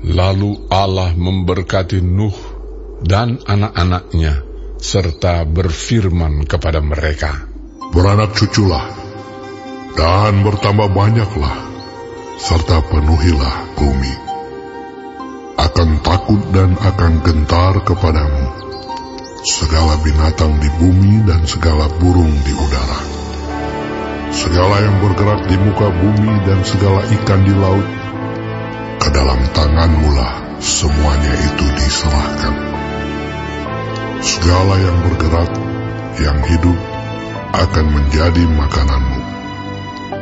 Lalu Allah memberkati Nuh dan anak-anaknya, serta berfirman kepada mereka, "Beranak cuculah, dan bertambah banyaklah, serta penuhilah bumi. Akan takut dan akan gentar kepadamu segala binatang di bumi dan segala burung di udara. Segala yang bergerak di muka bumi dan segala ikan di laut, ke dalam tanganmu-lah semuanya itu diserahkan. Segala yang bergerak, yang hidup, akan menjadi makananmu.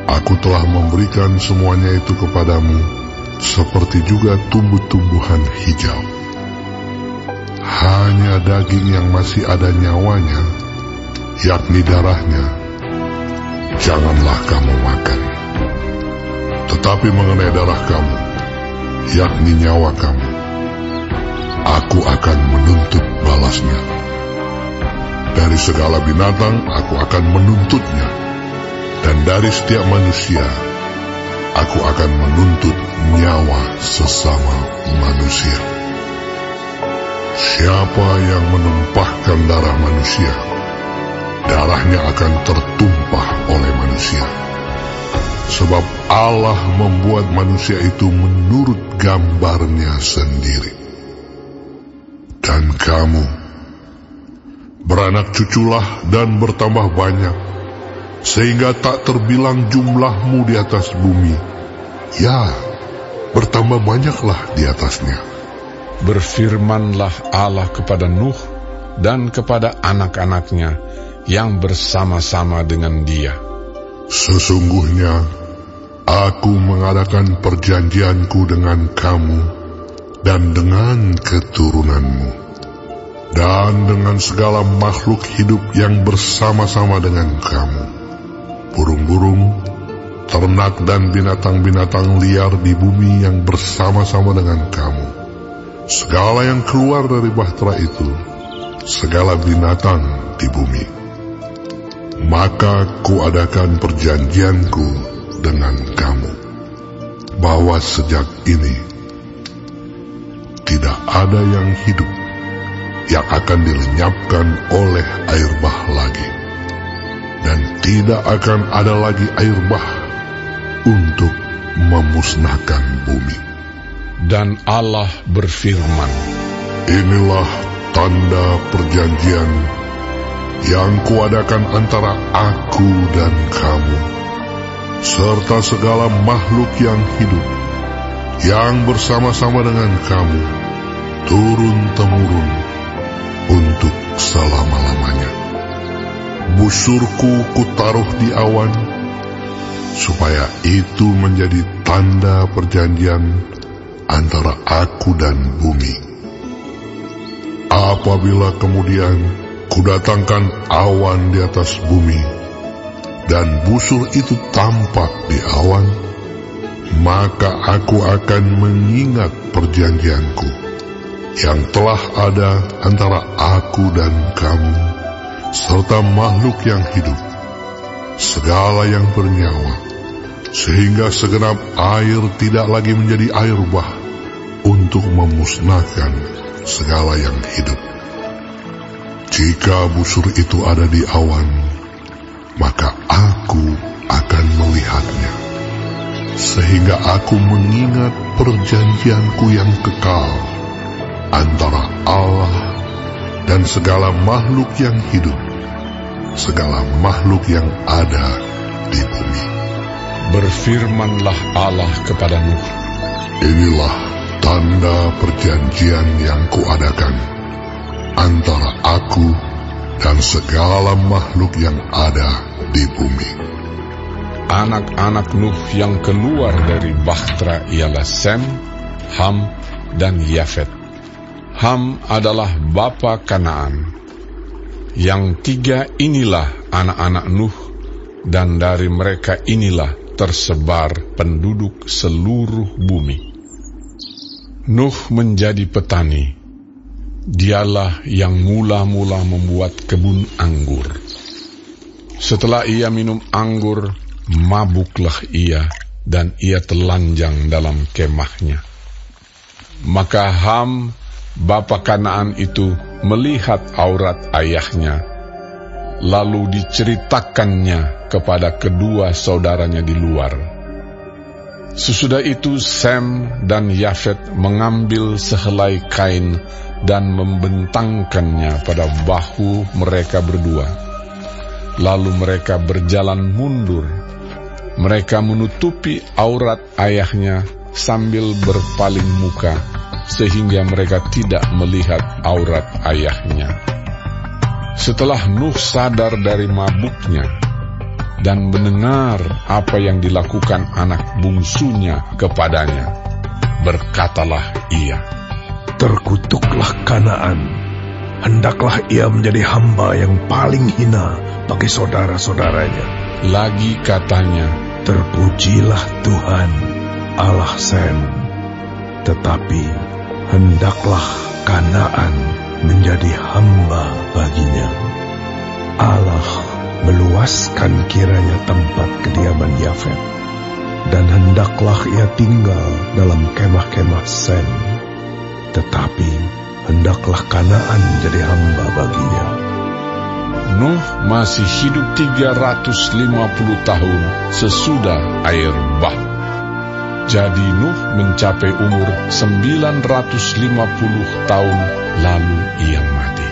Aku telah memberikan semuanya itu kepadamu, seperti juga tumbuh-tumbuhan hijau. Hanya daging yang masih ada nyawanya, yakni darahnya, janganlah kamu makan. Tetapi mengenai darah kamu, yakni nyawa kamu, aku akan menuntut balasnya. Dari segala binatang aku akan menuntutnya, dan dari setiap manusia aku akan menuntut nyawa sesama manusia. Siapa yang menumpahkan darah manusia, darahnya akan tertumpah oleh manusia. Sebab Allah membuat manusia itu menurut gambarnya sendiri. Dan kamu, beranak cuculah dan bertambah banyak, sehingga tak terbilang jumlahmu di atas bumi. Ya, bertambah banyaklah di atasnya." Berfirmanlah Allah kepada Nuh dan kepada anak-anaknya yang bersama-sama dengan dia, "Sesungguhnya aku mengadakan perjanjianku dengan kamu dan dengan keturunanmu, dan dengan segala makhluk hidup yang bersama-sama dengan kamu, burung-burung, ternak dan binatang-binatang liar di bumi yang bersama-sama dengan kamu, segala yang keluar dari bahtera itu, segala binatang di bumi. Maka kuadakan perjanjianku dengan kamu, bahwa sejak ini tidak ada yang hidup yang akan dilenyapkan oleh air bah lagi, dan tidak akan ada lagi air bah untuk memusnahkan bumi." Dan Allah berfirman, "Inilah tanda perjanjian yang kuadakan antara aku dan kamu, serta segala makhluk yang hidup, yang bersama-sama dengan kamu, turun-temurun, untuk selama-lamanya. Busurku kutaruh di awan, supaya itu menjadi tanda perjanjian antara aku dan bumi. Apabila kemudian kudatangkan awan di atas bumi, dan busur itu tampak di awan, maka aku akan mengingat perjanjianku yang telah ada antara aku dan kamu, serta makhluk yang hidup, segala yang bernyawa, sehingga segenap air tidak lagi menjadi air bah untuk memusnahkan segala yang hidup. Jika busur itu ada di awan, maka aku akan melihatnya, sehingga aku mengingat perjanjianku yang kekal antara Allah dan segala makhluk yang hidup, segala makhluk yang ada di bumi." Berfirmanlah Allah kepada Nuh, "Inilah tanda perjanjian yang kuadakan antara aku dan segala makhluk yang ada di bumi." Anak-anak Nuh yang keluar dari bahtera ialah Sem, Ham, dan Yafet. Ham adalah bapa Kanaan. Yang tiga inilah anak-anak Nuh, dan dari mereka inilah tersebar penduduk seluruh bumi. Nuh menjadi petani. Dialah yang mula-mula membuat kebun anggur. Setelah ia minum anggur, mabuklah ia, dan ia telanjang dalam kemahnya. Maka Ham, bapa Kanaan itu, melihat aurat ayahnya, lalu diceritakannya kepada kedua saudaranya di luar. Sesudah itu Sem dan Yafet mengambil sehelai kain dan membentangkannya pada bahu mereka berdua. Lalu mereka berjalan mundur. Mereka menutupi aurat ayahnya sambil berpaling muka, sehingga mereka tidak melihat aurat ayahnya. Setelah Nuh sadar dari mabuknya dan mendengar apa yang dilakukan anak bungsunya kepadanya, berkatalah ia, "Terkutuklah Kanaan, hendaklah ia menjadi hamba yang paling hina bagi saudara-saudaranya." Lagi katanya, "Terpujilah Tuhan, Allah Sem, tetapi hendaklah Kanaan menjadi hamba baginya. Allah meluaskan kiranya tempat kediaman Yafet, dan hendaklah ia tinggal dalam kemah-kemah Sem, tetapi hendaklah Kanaan menjadi hamba baginya." Nuh masih hidup 350 tahun sesudah air bah. Jadi Nuh mencapai umur 950 tahun, lalu ia mati.